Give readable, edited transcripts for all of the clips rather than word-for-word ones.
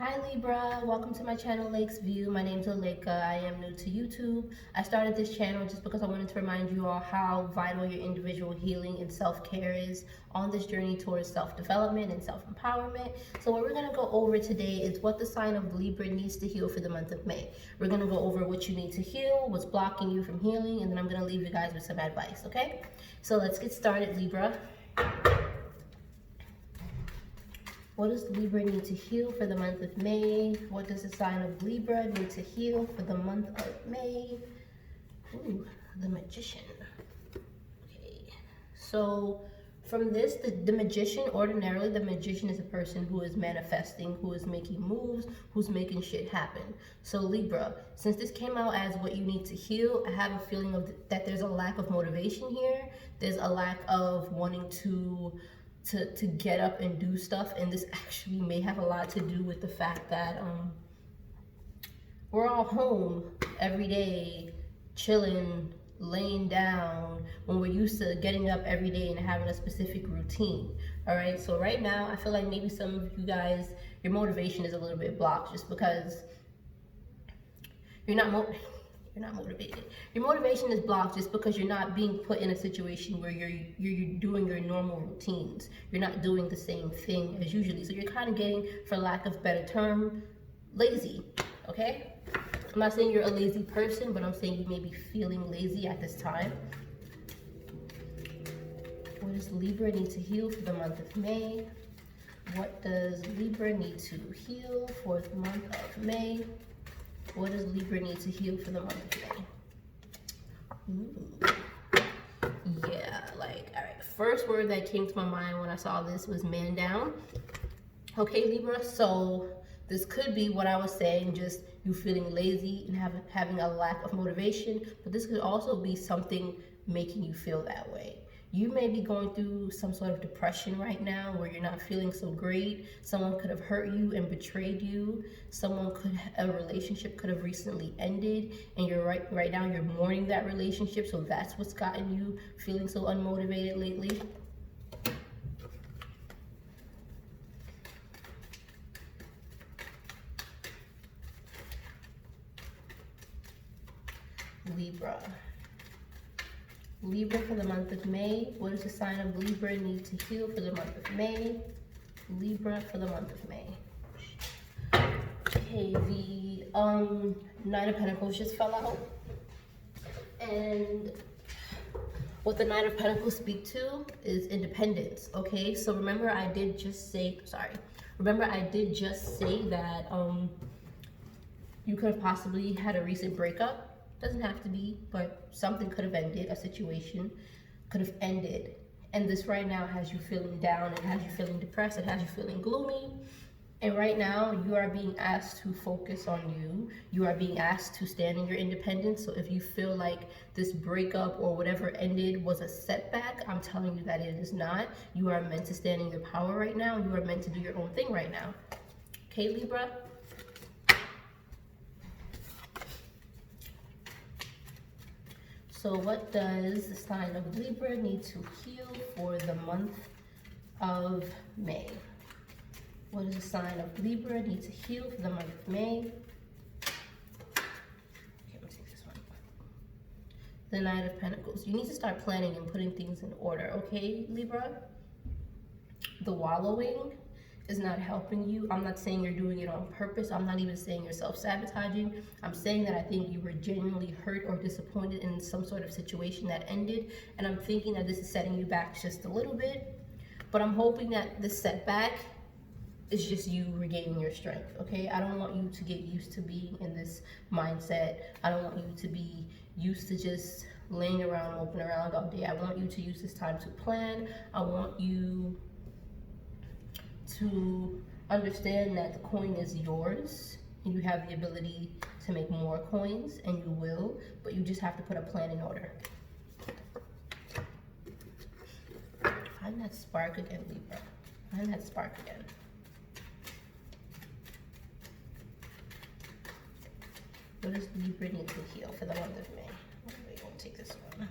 Hi Libra, welcome to my channel Lake's View. My name's Aleka. I am new to YouTube. I started this channel just because I wanted to remind you all how vital your individual healing and self-care is on this journey towards self-development and self-empowerment. So what we're going to go over today is what the sign of Libra needs to heal for the month of May. We're going to go over what you need to heal, what's blocking you from healing, and then I'm going to leave you guys with some advice, okay? So let's get started, Libra. What does Libra need to heal for the month of May? What does the sign of Libra need to heal for the month of May? Ooh, the Magician. Okay, so from this, the Magician, ordinarily the Magician is a person who is manifesting, who is making moves, who's making shit happen. So Libra, since this came out as what you need to heal, I have a feeling that there's a lack of motivation here. There's a lack of wanting to get up and do stuff, and this actually may have a lot to do with the fact that we're all home every day chilling, laying down, when we're used to getting up every day and having a specific routine. All right, so right now I feel like maybe some of you guys, your motivation is a little bit blocked just because you're not motivated. Your motivation is blocked just because you're not being put in a situation where you're doing your normal routines. You're not doing the same thing as usually. So you're kind of getting, for lack of a better term, lazy, okay? I'm not saying you're a lazy person, but I'm saying you may be feeling lazy at this time. What does Libra need to heal for the month of May? What does Libra need to heal for the month of May? What does Libra need to heal for the month of May? Ooh. Yeah, like, all right. First word that came to my mind when I saw this was man down. Okay, Libra, so this could be what I was saying, just you feeling lazy and having a lack of motivation, but this could also be something making you feel that way. You may be going through some sort of depression right now where you're not feeling so great. Someone could have hurt you and betrayed you. A relationship could have recently ended, and you're right now you're mourning that relationship, so that's what's gotten you feeling so unmotivated lately. Libra for the month of May. What does the sign of Libra need to heal for the month of May? Libra for the month of May. Okay, the Nine of Pentacles just fell out. And what the Nine of Pentacles speak to is independence, okay? So remember I did just say that you could have possibly had a recent breakup. Doesn't have to be, but something could have ended, a situation could have ended. And this right now has you feeling down, it has you feeling depressed, it has you feeling gloomy. And right now you are being asked to focus on you. You are being asked to stand in your independence. So if you feel like this breakup or whatever ended was a setback, I'm telling you that it is not. You are meant to stand in your power right now. You are meant to do your own thing right now. Okay, Libra? So what does the sign of Libra need to heal for the month of May? What does the sign of Libra need to heal for the month of May? Okay, I'm gonna take this one. The Nine of Pentacles. You need to start planning and putting things in order, okay, Libra? The wallowing is not helping you. I'm not saying you're doing it on purpose. I'm not even saying you're self-sabotaging. I'm saying that I think you were genuinely hurt or disappointed in some sort of situation that ended, and I'm thinking that this is setting you back just a little bit, but I'm hoping that this setback is just you regaining your strength, okay? I don't want you to get used to being in this mindset. I don't want you to be used to just laying around, moping around all day. I want you to use this time to plan. I want you to understand that the coin is yours and you have the ability to make more coins, and you will, but you just have to put a plan in order. Find that spark again, Libra. Find that spark again. What does Libra need to heal for the month of May? We won't take this one.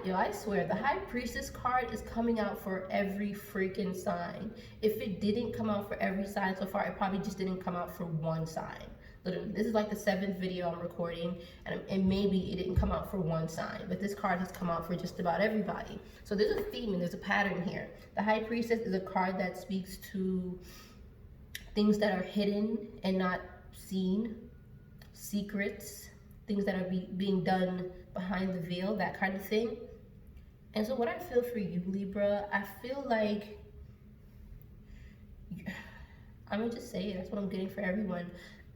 I swear, the High Priestess card is coming out for every freaking sign. If it didn't come out for every sign so far, it probably just didn't come out for one sign. Literally, this is like the 7th video I'm recording, and maybe it didn't come out for one sign, but this card has come out for just about everybody. So there's a theme and there's a pattern here. The High Priestess is a card that speaks to things that are hidden and not seen, secrets, things that are being done behind the veil, that kind of thing. And so what I feel for you, Libra, I feel like, I'm gonna just say it, that's what I'm getting for everyone.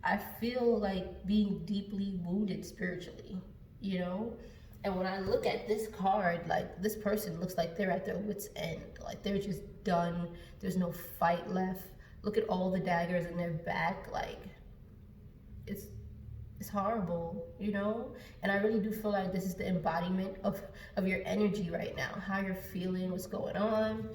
I feel like being deeply wounded spiritually, you know? And when I look at this card, like, this person looks like they're at their wit's end. Like, they're just done. There's no fight left. Look at all the daggers in their back. Like, it's horrible, you know? And I really do feel like this is the embodiment of your energy right now, how you're feeling, what's going on.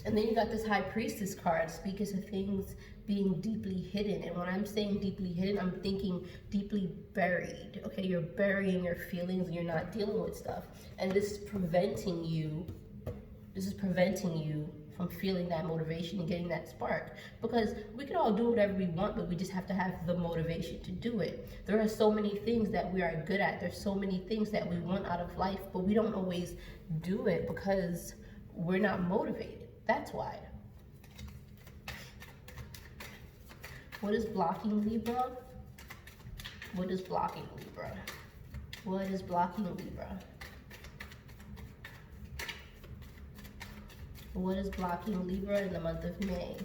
And then you got this High Priestess card, speaking of things being deeply hidden. And when I'm saying deeply hidden, I'm thinking deeply buried. Okay, you're burying your feelings and you're not dealing with stuff. And this is preventing you from feeling that motivation and getting that spark. Because we can all do whatever we want, but we just have to have the motivation to do it. There are so many things that we are good at. There's so many things that we want out of life, but we don't always do it because we're not motivated. That's why. What is blocking Libra? What is blocking Libra? What is blocking Libra? What is blocking Libra in the month of May?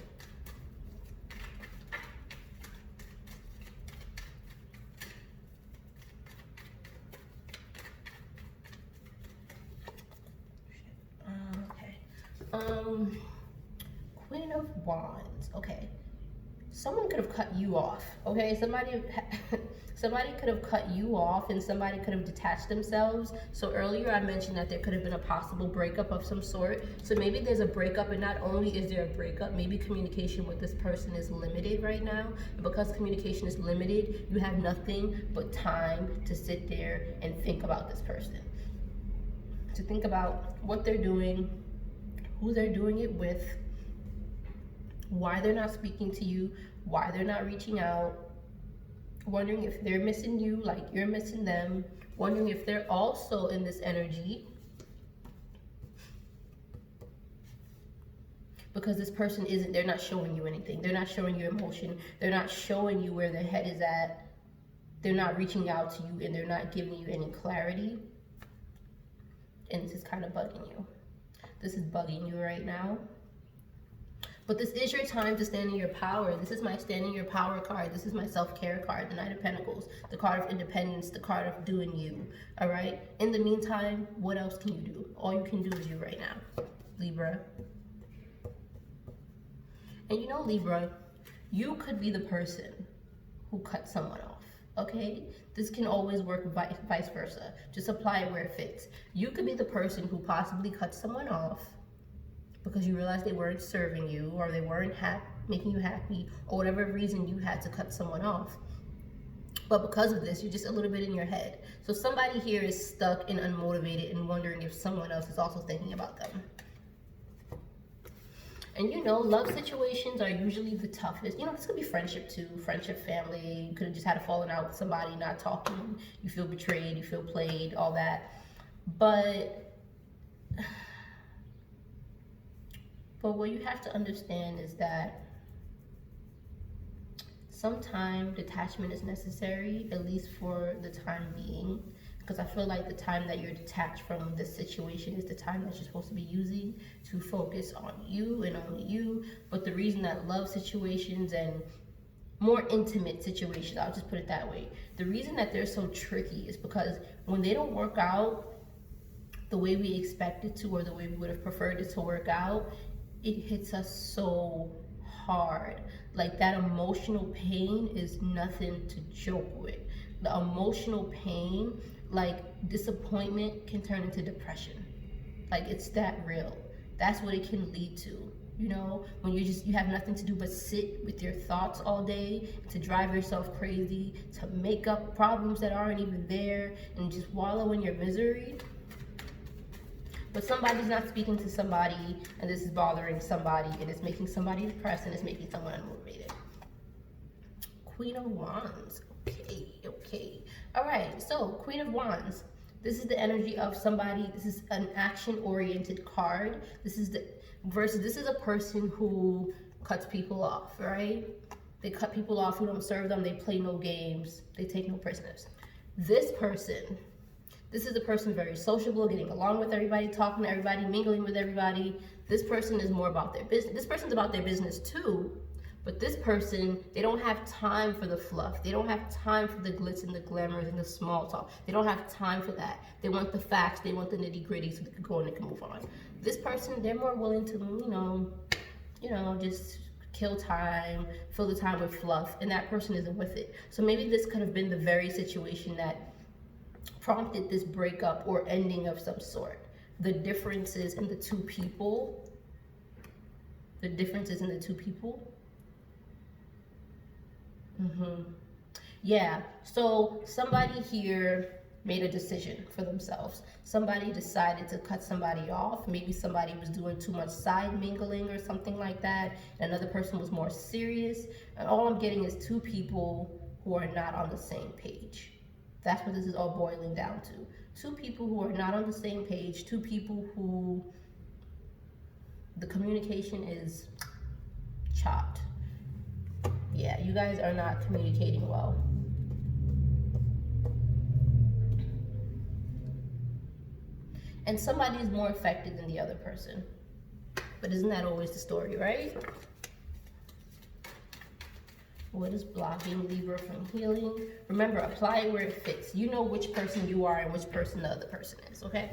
Queen of Wands. Okay. Someone could have cut you off, okay? Somebody could have cut you off and somebody could have detached themselves. So earlier I mentioned that there could have been a possible breakup of some sort. So maybe there's a breakup, and not only is there a breakup, maybe communication with this person is limited right now. And because communication is limited, you have nothing but time to sit there and think about this person. To think about what they're doing, who they're doing it with, why they're not speaking to you, why they're not reaching out, wondering if they're missing you like you're missing them, wondering if they're also in this energy. Because this person isn't, they're not showing you anything. They're not showing you emotion. They're not showing you where their head is at. They're not reaching out to you and they're not giving you any clarity. And this is kind of bugging you. This is bugging you right now. But this is your time to stand in your power. This is my stand in your power card. This is my self-care card, the Knight of Pentacles, the card of independence, the card of doing you, all right? In the meantime, what else can you do? All you can do is you right now, Libra. And you know, Libra, you could be the person who cut someone off, okay? This can always work vice versa. Just apply it where it fits. You could be the person who possibly cut someone off because you realized they weren't serving you, or they weren't making you happy, or whatever reason you had to cut someone off. But because of this, you're just a little bit in your head. So somebody here is stuck and unmotivated and wondering if someone else is also thinking about them. And you know, love situations are usually the toughest. You know, this could be friendship too, friendship, family. You could have just had a falling out with somebody, not talking. You feel betrayed, you feel played, all that. But what you have to understand is that sometimes detachment is necessary, at least for the time being. Because I feel like the time that you're detached from this situation is the time that you're supposed to be using to focus on you and only you. But the reason that love situations and more intimate situations, I'll just put it that way, the reason that they're so tricky is because when they don't work out the way we expect it to, or the way we would have preferred it to work out, it hits us so hard. Like, that emotional pain is nothing to joke with. The emotional pain, like disappointment, can turn into depression. Like, it's that real. That's what it can lead to. You know, when you have nothing to do but sit with your thoughts all day, to drive yourself crazy, to make up problems that aren't even there, and just wallow in your misery. But somebody's not speaking to somebody, and this is bothering somebody, and it's making somebody depressed, and it's making someone unmotivated. Queen of Wands. Okay. All right, so Queen of Wands. This is the energy of somebody. This is an action-oriented card. This is a person who cuts people off, right? They cut people off who don't serve them. They play no games. They take no prisoners. This is a person very sociable, getting along with everybody, talking to everybody, mingling with everybody. This person is more about their business. This person's about their business too, but this person, they don't have time for the fluff. They don't have time for the glitz and the glamours and the small talk. They don't have time for that. They want the facts. They want the nitty gritty so they can go and they can move on. This person, they're more willing to, just kill time, fill the time with fluff, and that person isn't with it. So maybe this could have been the very situation that prompted this breakup or ending of some sort. The differences in the two people. Yeah, so somebody here made a decision for themselves. Somebody decided to cut somebody off. Maybe somebody was doing too much side mingling or something like that. Another person was more serious. And all I'm getting is two people who are not on the same page. That's what this is all boiling down to. Two people who are not on the same page. Two people who the communication is chopped. Yeah, you guys are not communicating well. And somebody is more affected than the other person. But isn't that always the story, right? What is blocking Libra from healing? Remember, apply it where it fits. You know which person you are and which person the other person is, okay?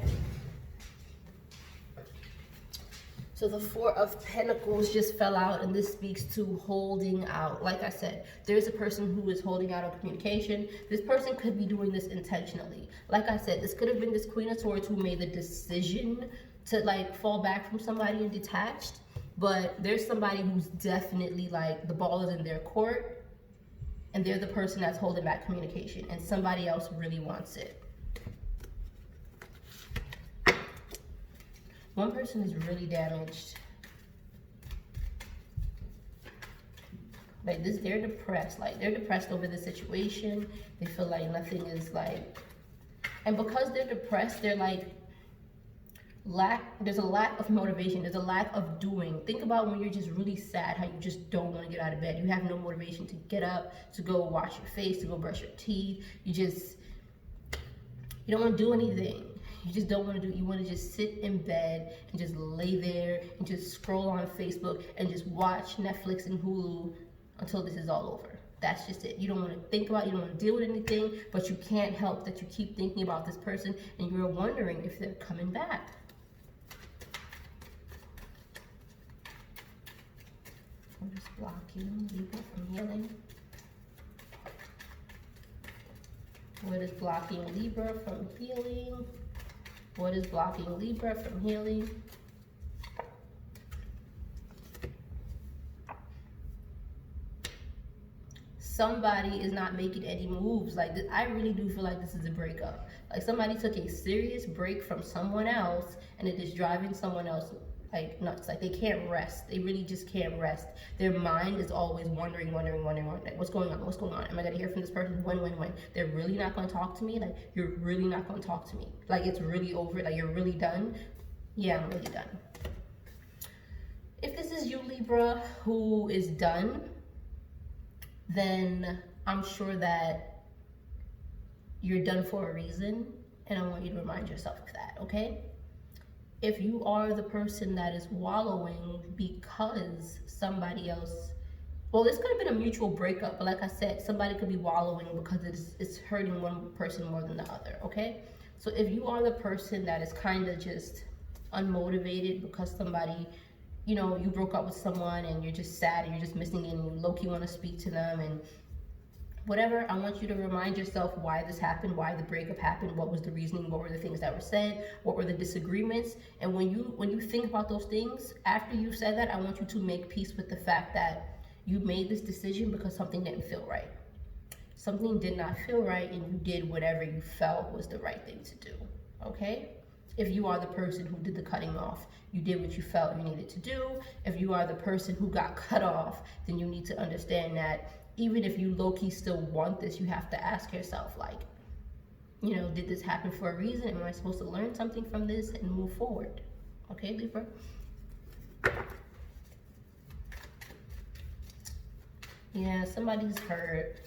So the Four of Pentacles just fell out, and this speaks to holding out. Like I said, there's a person who is holding out on communication. This person could be doing this intentionally. Like I said, this could have been this Queen of Swords who made the decision to fall back from somebody and detached. But there's somebody who's definitely the ball is in their court, and they're the person that's holding back communication, and somebody else really wants it. One person is really damaged. They're depressed. They're depressed over the situation. They feel like nothing is and because they're depressed, they're there's a lack of motivation. There's a lack of doing. Think about when you're just really sad, how you just don't want to get out of bed. You have no motivation to get up, to go wash your face, to go brush your teeth. You don't want to do anything. You just don't want to do. You want to just sit in bed and just lay there and just scroll on Facebook and just watch Netflix and Hulu until this is all over. That's just it. You don't want to think about it. You don't want to deal with anything, but you can't help that you keep thinking about this person and you're wondering if they're coming back. I'm just blocking Libra from healing. What is blocking Libra from healing? What is blocking Libra from healing? Somebody is not making any moves. I really do feel like this is a breakup. Somebody took a serious break from someone else, and it is driving someone else nuts. They can't rest. They really just can't rest. Their mind is always wondering, what's going on? Am I gonna hear from this person? When? They're really not gonna talk to me? You're really not gonna talk to me? It's really over? You're really done? Yeah, I'm really done. If this is you, Libra, who is done, then I'm sure that you're done for a reason, and I want you to remind yourself of that, okay? If you are the person that is wallowing because somebody else, this could have been a mutual breakup, but like I said, somebody could be wallowing because it's hurting one person more than the other, okay? So if you are the person that is kind of just unmotivated because somebody, you broke up with someone and you're just sad and you're just missing it and you low-key want to speak to them and whatever, I want you to remind yourself why this happened, why the breakup happened, what was the reasoning, what were the things that were said, what were the disagreements. And when you think about those things, after you've said that, I want you to make peace with the fact that you made this decision because something didn't feel right. Something did not feel right, and you did whatever you felt was the right thing to do, okay? If you are the person who did the cutting off, you did what you felt you needed to do. If you are the person who got cut off, then you need to understand that even if you low-key still want this, you have to ask yourself, like, you know, did this happen for a reason? Am I supposed to learn something from this and move forward? Okay, Libra? Yeah, somebody's hurt.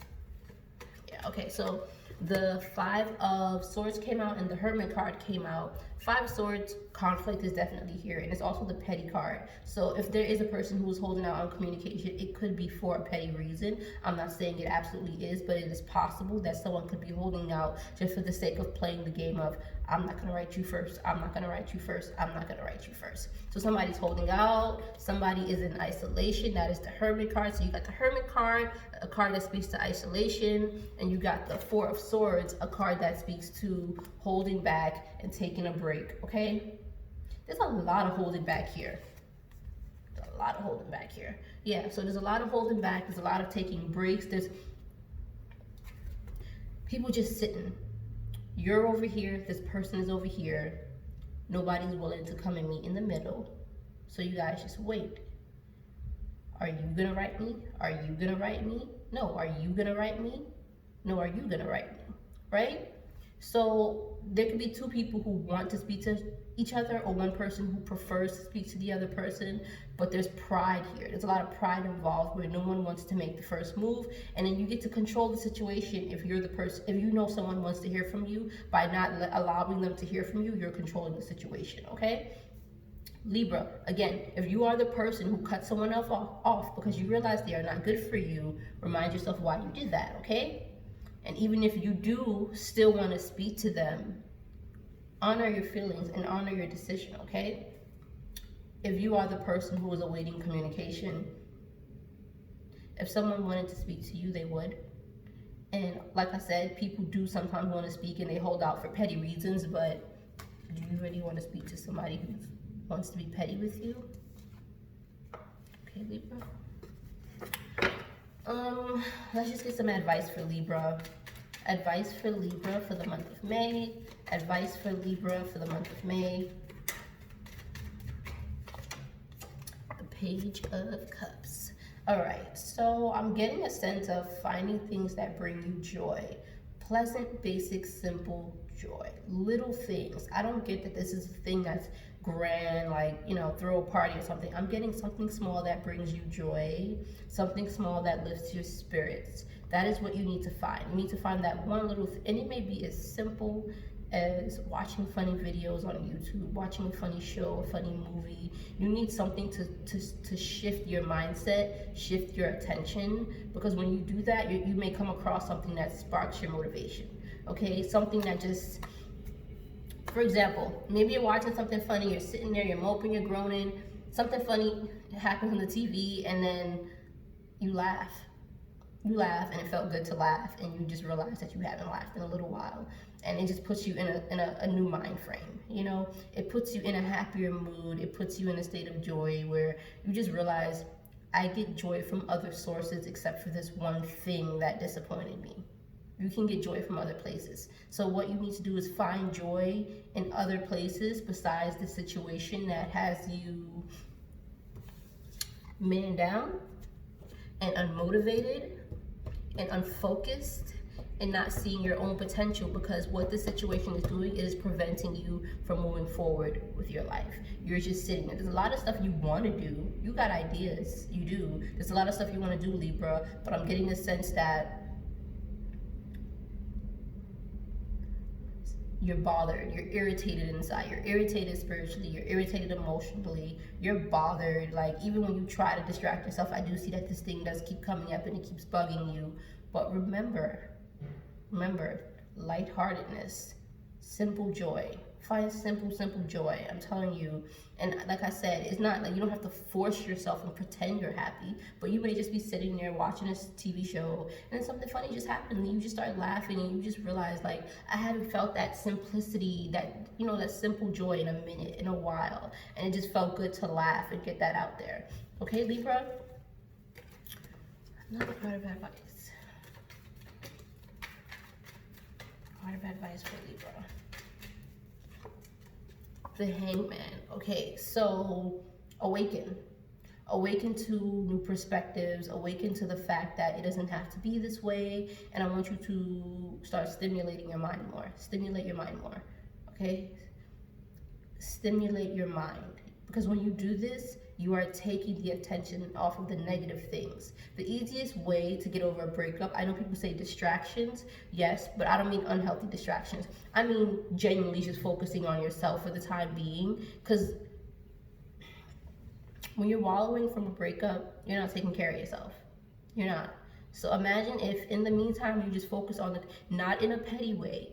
Yeah, okay, so the Five of Swords came out and the Hermit card came out. Five of Swords, conflict is definitely here, and it's also the Petty card. So if there is a person who is holding out on communication, it could be for a petty reason. I'm not saying it absolutely is, but it is possible that someone could be holding out just for the sake of playing the game of, I'm not gonna write you first, I'm not gonna write you first, I'm not gonna write you first. So somebody's holding out, somebody is in isolation. That is the Hermit card. So you got the Hermit card, a card that speaks to isolation, and you got the Four of Swords, a card that speaks to holding back and taking a break, okay? There's a lot of holding back here. There's a lot of holding back here. Yeah, so there's a lot of holding back. There's a lot of taking breaks. There's people just sitting. You're over here. This person is over here. Nobody's willing to come and meet in the middle. So you guys just wait. Are you gonna write me? Are you gonna write me? No. Are you gonna write me? No. Are you gonna write me? Right? So there could be two people who want to speak to each other, or one person who prefers to speak to the other person, but there's pride here. There's a lot of pride involved where no one wants to make the first move, and then you get to control the situation. If you're the person, if you know someone wants to hear from you, by not allowing them to hear from you, you're controlling the situation, okay? Libra, again, if you are the person who cut someone else off because you realize they are not good for you, remind yourself why you did that, okay? And even if you do still want to speak to them, honor your feelings and honor your decision, okay? If you are the person who is awaiting communication, if someone wanted to speak to you, they would. And like I said, people do sometimes want to speak and they hold out for petty reasons, but do you really want to speak to somebody who wants to be petty with you? Okay, Libra. Let's just get some advice for Libra. Advice for Libra for the month of May. Advice for Libra for the month of May. The Page of Cups. All right, so I'm getting a sense of finding things that bring you joy. Pleasant, basic, simple joy. Little things. I don't get that this is a thing that's grand, like, you know, throw a party or something. I'm getting something small that brings you joy, something small that lifts your spirits. That is what you need to find. You need to find that one little and it may be as simple as watching funny videos on YouTube, watching a funny show, a funny movie. You need something to shift your mindset, shift your attention, because when you do that, you may come across something that sparks your motivation, okay? Something that just, for example, maybe you're watching something funny, you're sitting there, you're moping, you're groaning, something funny happens on the TV, and then you laugh. You laugh, and it felt good to laugh, and you just realize that you haven't laughed in a little while, and it just puts you in a new mind frame, you know? It puts you in a happier mood, it puts you in a state of joy where you just realize, I get joy from other sources except for this one thing that disappointed me. You can get joy from other places. So what you need to do is find joy in other places besides the situation that has you man down and unmotivated and unfocused and not seeing your own potential, because what this situation is doing is preventing you from moving forward with your life. You're just sitting there. There's a lot of stuff you want to do. You got ideas. You do. There's a lot of stuff you want to do, Libra, but I'm getting the sense that you're bothered, you're irritated inside, you're irritated spiritually, you're irritated emotionally, you're bothered. Like, even when you try to distract yourself, I do see that this thing does keep coming up and it keeps bugging you. But remember, lightheartedness, simple joy. Find simple joy, I'm telling you. And like I said, it's not like you don't have to force yourself and pretend you're happy, but you may just be sitting there watching a TV show and then something funny just happened and you just start laughing and you just realize, like, I haven't felt that simplicity, that, you know, that simple joy in a minute, in a while, and it just felt good to laugh and get that out there. Okay, Libra? Another part of advice. Part of advice for Libra. The Hangman. Okay, so awaken. Awaken to new perspectives, awaken to the fact that it doesn't have to be this way, and I want you to start stimulating your mind more. Stimulate your mind more, okay? Stimulate your mind. Because when you do this, you are taking the attention off of the negative things. The easiest way to get over a breakup, I know people say distractions, yes, but I don't mean unhealthy distractions. I mean genuinely just focusing on yourself for the time being, because when you're wallowing from a breakup, you're not taking care of yourself. You're not. So imagine if in the meantime you just focus on it, not in a petty way,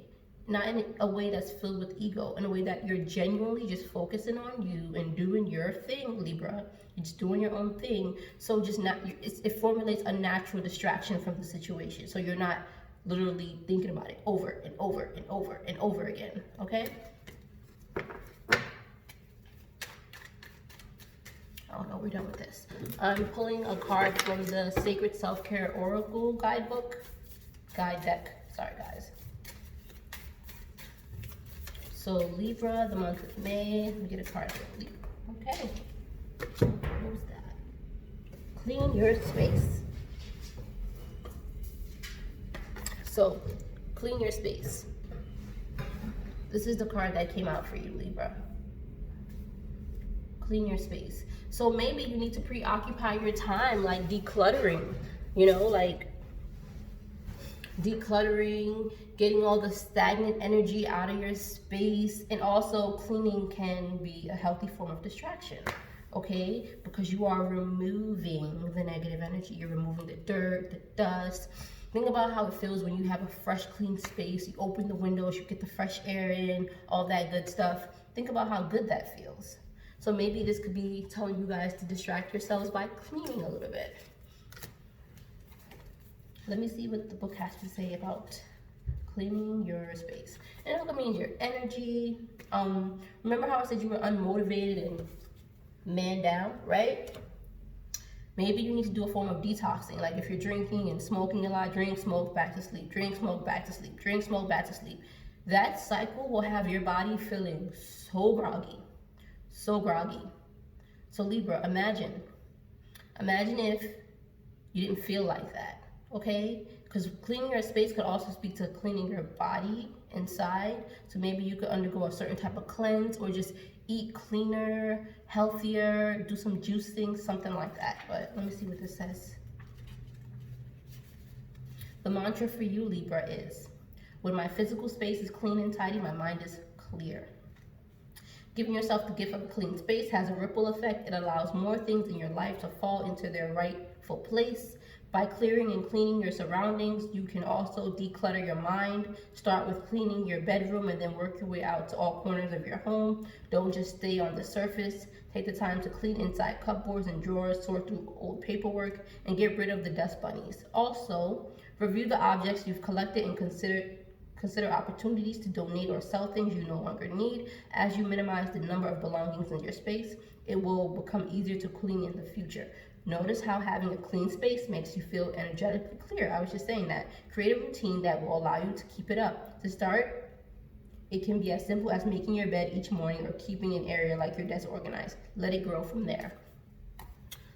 not in a way that's filled with ego, in a way that you're genuinely just focusing on you and doing your thing, Libra. You're just doing your own thing. So just not, it formulates a natural distraction from the situation. So you're not literally thinking about it over and over and over and over again, okay? Oh no, we're done with this. I'm pulling a card from the Sacred Self-Care Oracle guidebook, guide deck. Sorry, guys. So Libra, the month of May. Let me get a card for Libra. Okay. What was that? Clean your space. So, clean your space. This is the card that came out for you, Libra. Clean your space. So maybe you need to preoccupy your time, like decluttering, you know, like decluttering, getting all the stagnant energy out of your space. And also cleaning can be a healthy form of distraction, okay? Because you are removing the negative energy. You're removing the dirt, the dust. Think about how it feels when you have a fresh, clean space. You open the windows, you get the fresh air in, all that good stuff. Think about how good that feels. So maybe this could be telling you guys to distract yourselves by cleaning a little bit. Let me see what the book has to say about cleaning your space. And it also means your energy. Remember how I said you were unmotivated and man down, right? Maybe you need to do a form of detoxing. Like if you're drinking and smoking a lot, drink, smoke, back to sleep. Drink, smoke, back to sleep. Drink, smoke, back to sleep. That cycle will have your body feeling so groggy. So groggy. So Libra, imagine if you didn't feel like that, okay? Because cleaning your space could also speak to cleaning your body inside. So maybe you could undergo a certain type of cleanse or just eat cleaner, healthier, do some juicing, something like that. But let me see what this says. The mantra for you, Libra, is, when my physical space is clean and tidy, my mind is clear. Giving yourself the gift of a clean space has a ripple effect. It allows more things in your life to fall into their rightful place. By clearing and cleaning your surroundings, you can also declutter your mind. Start with cleaning your bedroom and then work your way out to all corners of your home. Don't just stay on the surface. Take the time to clean inside cupboards and drawers, sort through old paperwork, and get rid of the dust bunnies. Also, review the objects you've collected and consider opportunities to donate or sell things you no longer need. As you minimize the number of belongings in your space, it will become easier to clean in the future. Notice how having a clean space makes you feel energetically clear. I was just saying that. Create a routine that will allow you to keep it up. To start, it can be as simple as making your bed each morning or keeping an area like your desk organized. Let it grow from there.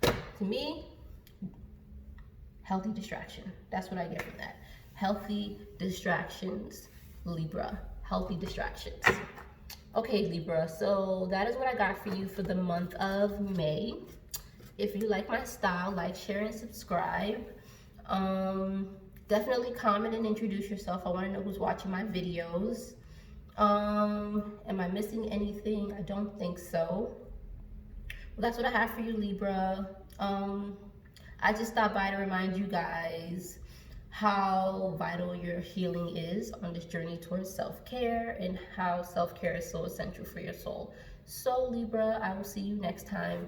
To me, healthy distraction. That's what I get from that. Healthy distractions, Libra. Healthy distractions. Okay, Libra, so that is what I got for you for the month of May. If you like my style, like, share, and subscribe. Definitely comment and introduce yourself. I want to know who's watching my videos. Am I missing anything? I don't think so. Well, that's what I have for you, Libra. I just stopped by to remind you guys how vital your healing is on this journey towards self-care and how self-care is so essential for your soul. So Libra, I will see you next time.